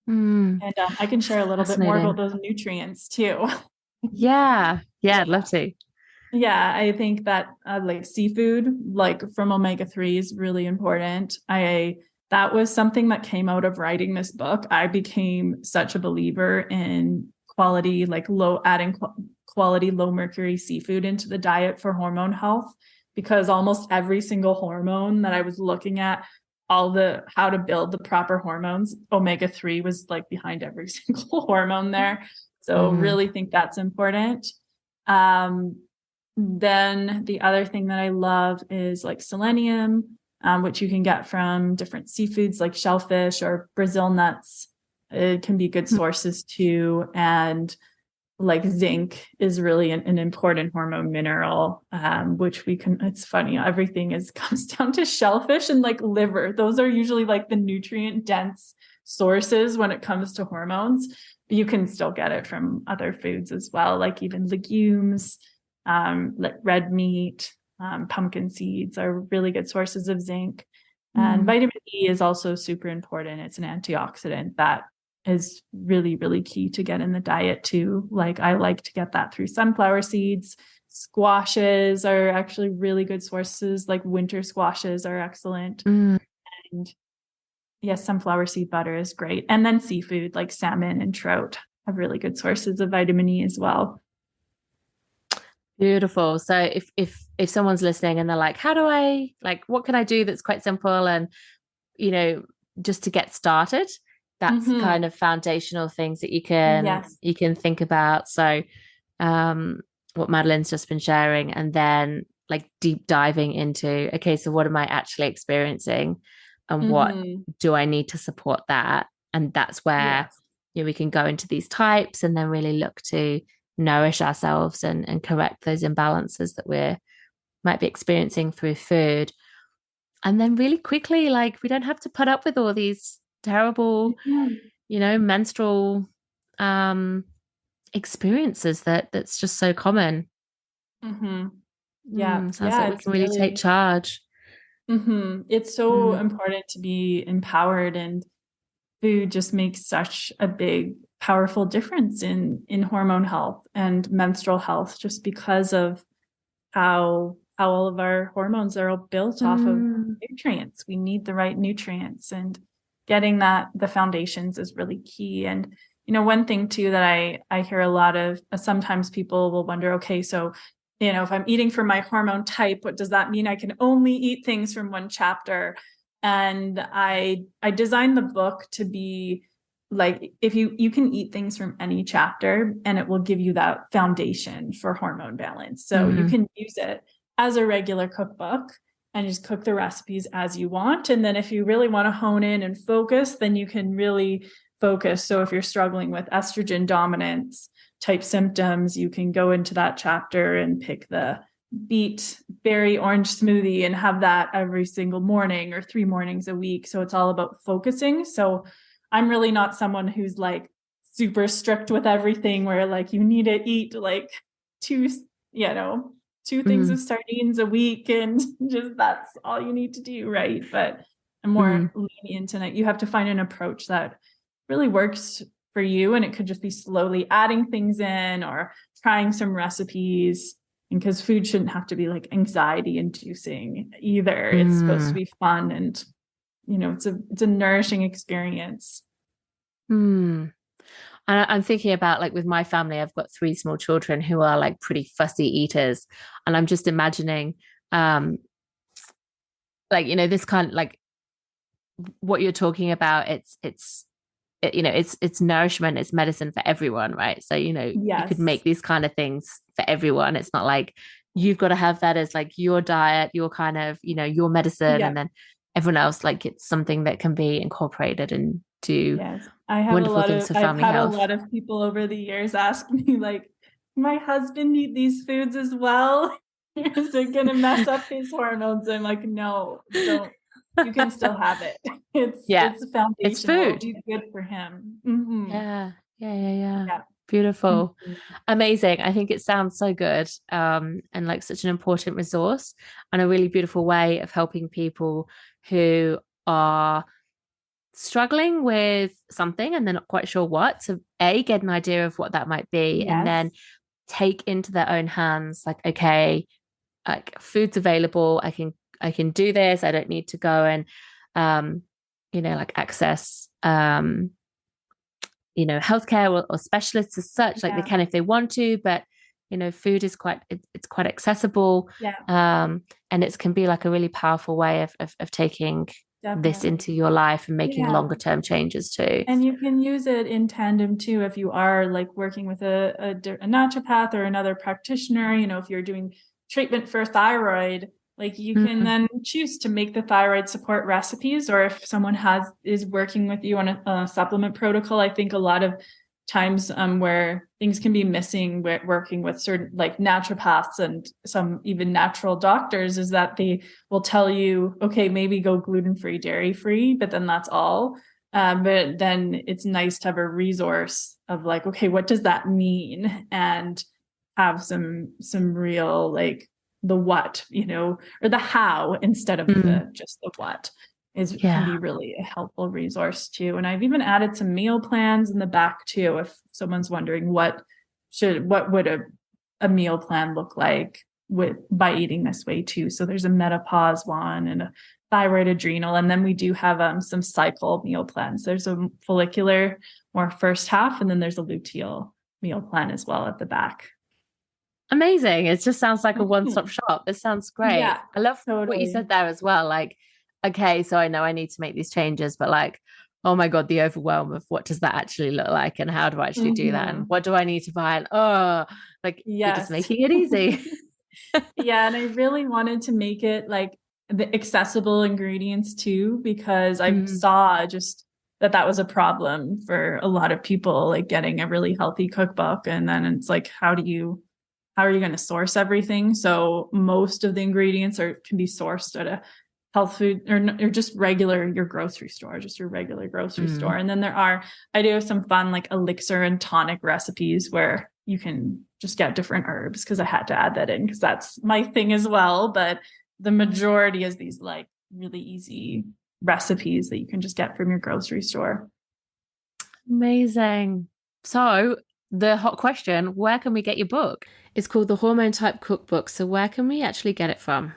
S2: mm.
S1: And I can share a little bit more about
S2: Fascinating.
S1: those nutrients too.
S2: Yeah. Yeah, I'd love to.
S1: Yeah, I think that like seafood, like from omega-3 is really important. That was something that came out of writing this book. I became such a believer in quality, like quality low mercury seafood into the diet for hormone health, because almost every single hormone that I was looking at, how to build the proper hormones, omega-3 was like behind every single hormone there. So
S2: Mm,
S1: really think that's important. Um, then the other thing that I love is like selenium, which you can get from different seafoods like shellfish or Brazil nuts. It can be good
S2: mm,
S1: sources too. And like zinc is really an important hormone mineral, which it's funny, everything comes down to shellfish and like liver. Those are usually like the nutrient dense sources when it comes to hormones. But you can still get it from other foods as well, like even legumes, like red meat, pumpkin seeds are really good sources of zinc. And
S2: mm.
S1: vitamin E is also super important. It's an antioxidant that is really, really key to get in the diet too. Like I like to get that through sunflower seeds. Squashes are actually really good sources, like winter squashes are excellent.
S2: Mm.
S1: And yes, sunflower seed butter is great. And then seafood like salmon and trout have really good sources of vitamin E as well.
S2: Beautiful. So if someone's listening and they're like, how do I like what can I do that's quite simple and you know, just to get started, that's
S1: Mm-hmm.
S2: kind of foundational things that
S1: Yes.
S2: you can think about. So um what Madeline's just been sharing and then like deep diving into okay, so what am I actually experiencing and what
S1: Mm-hmm.
S2: do I need to support that? And that's where
S1: Yes.
S2: we can go into these types and then really look to nourish ourselves and correct those imbalances that we're might be experiencing through food. And then really quickly, like we don't have to put up with all these terrible,
S1: Mm-hmm.
S2: menstrual um experiences that's just so common.
S1: Mm-hmm. Yeah.
S2: Sounds
S1: Yeah.
S2: like we
S1: It's
S2: can really take
S1: really,
S2: charge.
S1: it's so
S2: Mm,
S1: important to be empowered, and food just makes such a big, powerful difference in hormone health and menstrual health, just because of how all of our hormones are all built off of
S2: mm,
S1: nutrients. We need the right nutrients, and getting the foundations is really key. And one thing too that I hear a lot of, sometimes people will wonder, okay, so if I'm eating for my hormone type, what does that mean? I can only eat things from one chapter. And I designed the book to be like, if you can eat things from any chapter and it will give you that foundation for hormone balance. So you
S2: mm,
S1: can use it as a regular cookbook and just cook the recipes as you want. And then if you really want to hone in and focus, then you can really focus. So if you're struggling with estrogen dominance type symptoms, you can go into that chapter and pick the beet berry orange smoothie and have that every single morning or 3 mornings a week. So it's all about focusing. So I'm really not someone who's like super strict with everything, where like you need to eat like two, two things
S2: mm,
S1: of sardines a week and just that's all you need to do, right? But I'm
S2: mm,
S1: more lenient in it. You have to find an approach that really works for you, and it could just be slowly adding things in or trying some recipes. And because food shouldn't have to be like anxiety inducing either. It's supposed to
S2: mm,
S1: be fun, and it's a nourishing experience.
S2: mm. And I'm thinking about like with my family, I've got three small children who are like pretty fussy eaters. And I'm just imagining, um, like, this kind of like what you're talking about. It's nourishment, it's medicine for everyone, right? So, you could make
S1: Yes.
S2: these kind of things for everyone. It's not like you've got to have that as like your diet, your kind of, your medicine,
S1: Yeah.
S2: and then everyone else, like it's something that can be incorporated and do
S1: Yes.
S2: wonderful things for
S1: I've
S2: family
S1: had a
S2: health.
S1: lot of people over the years ask me like, my husband eat these foods as well. Is it going to mess up his hormones? I'm like, no, don't. You can still have it.
S2: Yeah,
S1: It's
S2: it's
S1: foundational. It'll
S2: food.
S1: be good for him. Hmm.
S2: Yeah, yeah, yeah, yeah.
S1: Yeah.
S2: Beautiful.
S1: Mhm.
S2: Amazing. I think it sounds so good. And like such an important resource and a really beautiful way of helping people who are struggling with something and they're not quite sure what. So get an idea of what that might be, and
S1: Yes.
S2: then take into their own hands, like, okay, like food's available. I can do this. I don't need to go and um, like access healthcare or specialists as such, like they
S1: Yeah.
S2: can if they want to, but food is it's quite accessible.
S1: Yeah.
S2: And it can be like a really powerful way of taking this
S1: Definitely.
S2: into your life and making
S1: Yeah.
S2: longer term changes too.
S1: And you can use it in tandem too if you are like working with a naturopath or another practitioner. If you're doing treatment for thyroid, like you can
S2: Mm,
S1: then choose to make the thyroid support recipes, or if someone is working with you on a supplement protocol. I think a lot of times where things can be missing working with certain like naturopaths and some even natural doctors is that they will tell you, okay, maybe go gluten-free, dairy-free, but then that's all. But then it's nice to have a resource of like, okay, what does that mean? And have some real like the what, or the how instead of
S2: mm,
S1: the just the what can
S2: yeah.
S1: be really a helpful resource too. And I've even added some meal plans in the back too, if someone's wondering what would a meal plan look like by eating this way too. So there's a menopause one and a thyroid adrenal. And then we do have some cycle meal plans. There's a follicular more first half, and then there's a luteal meal plan as well at the back.
S2: Amazing. It just sounds like a one-stop
S1: Mhm.
S2: shop. This sounds great.
S1: Yeah,
S2: I love what you
S1: totally.
S2: said there as well. Like, okay, so I know I need to make these changes, but like, oh my God, the overwhelm of what does that actually look like and how do I actually do that? And
S1: Hmm.
S2: what do I need to buy? And like you're just
S1: Yes.
S2: making it easy.
S1: Yeah, and I really wanted to make it like the accessible ingredients too, because I
S2: Mm,
S1: saw just that was a problem for a lot of people, like getting a really healthy cookbook. And then it's like, how are you going to source everything? So most of the ingredients can be sourced at a health food or just regular your grocery store, just your regular grocery store.
S2: mm.
S1: And then I do have some fun like elixir and tonic recipes where you can just get different herbs, because I had to add that in because that's my thing as well. But the majority is these like really easy recipes that you can just get from your grocery store.
S2: Amazing. So the hot question, where can we get your book? It's called the Hormone Type Cookbook. So where can we actually get it from?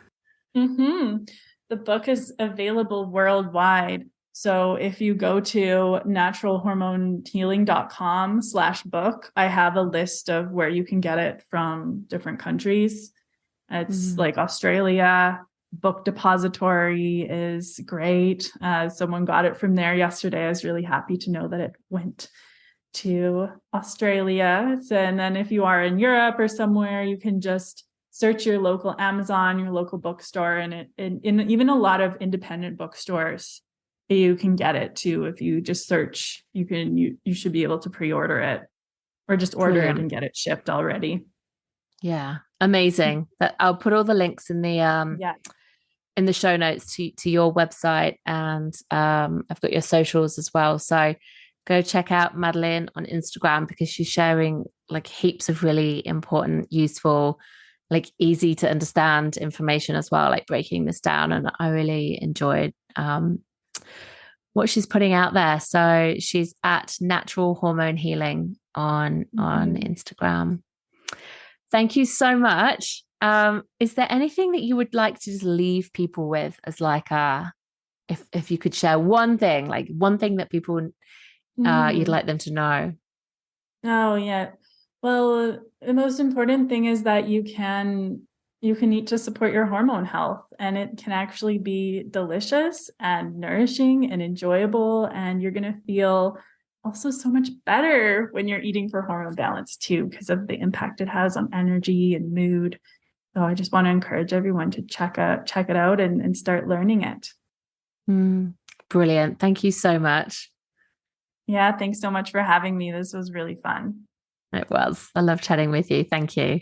S1: Mm-hmm. The book is available worldwide. So if you go to naturalhormonehealing.com/book, I have a list of where you can get it from different countries. It's
S2: Mm.
S1: like Australia. Book Depository is great. Someone got it from there yesterday. I was really happy to know that it went to Australia. So, and then if you are in Europe or somewhere, you can just search your local Amazon, your local bookstore, and in even a lot of independent bookstores, you can get it too. If you just search, you should be able to pre-order it or just order it
S2: Brilliant.
S1: and get it shipped already.
S2: Yeah. Amazing. That I'll put all the links
S1: Yeah.
S2: in the show notes to your website, and I've got your socials as well. So go check out Madeline on Instagram because she's sharing like heaps of really important, useful, like easy to understand information as well, like breaking this down. And I really enjoyed what she's putting out there. So she's at Natural Hormone Healing on
S1: Mm-hmm.
S2: Instagram. Thank you so much. Is there anything that you would like to just leave people with as like if you could share one thing, like one thing that people you'd
S1: Mm.
S2: like them to know?
S1: Oh, yeah. Well, the most important thing is that you can eat to support your hormone health, and it can actually be delicious and nourishing and enjoyable, and you're going to feel also so much better when you're eating for hormone balance too, because of the impact it has on energy and mood. So I just want to encourage everyone to check it out and start learning it.
S2: Brilliant. Thank you so much.
S1: Yeah, thanks so much for having me. This was really fun.
S2: It was. I love chatting with you. Thank you.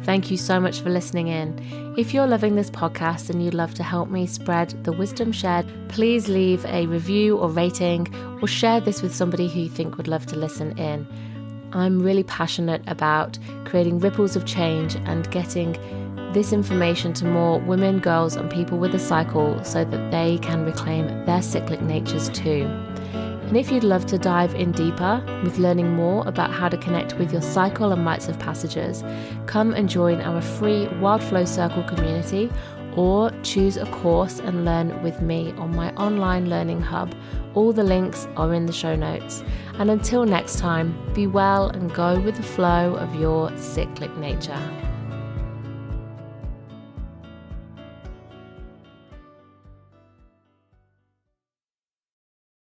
S2: Thank you so much for listening in. If you're loving this podcast and you'd love to help me spread the wisdom shared, please leave a review or rating or share this with somebody who you think would love to listen in. I'm really passionate about creating ripples of change and getting this information to more women, girls, and people with a cycle so that they can reclaim their cyclic natures too. And if you'd love to dive in deeper with learning more about how to connect with your cycle and rites of passages, come and join our free Wild Flow Circle community, or choose a course and learn with me on my online learning hub. All the links are in the show notes. And until next time, be well and go with the flow of your cyclic nature.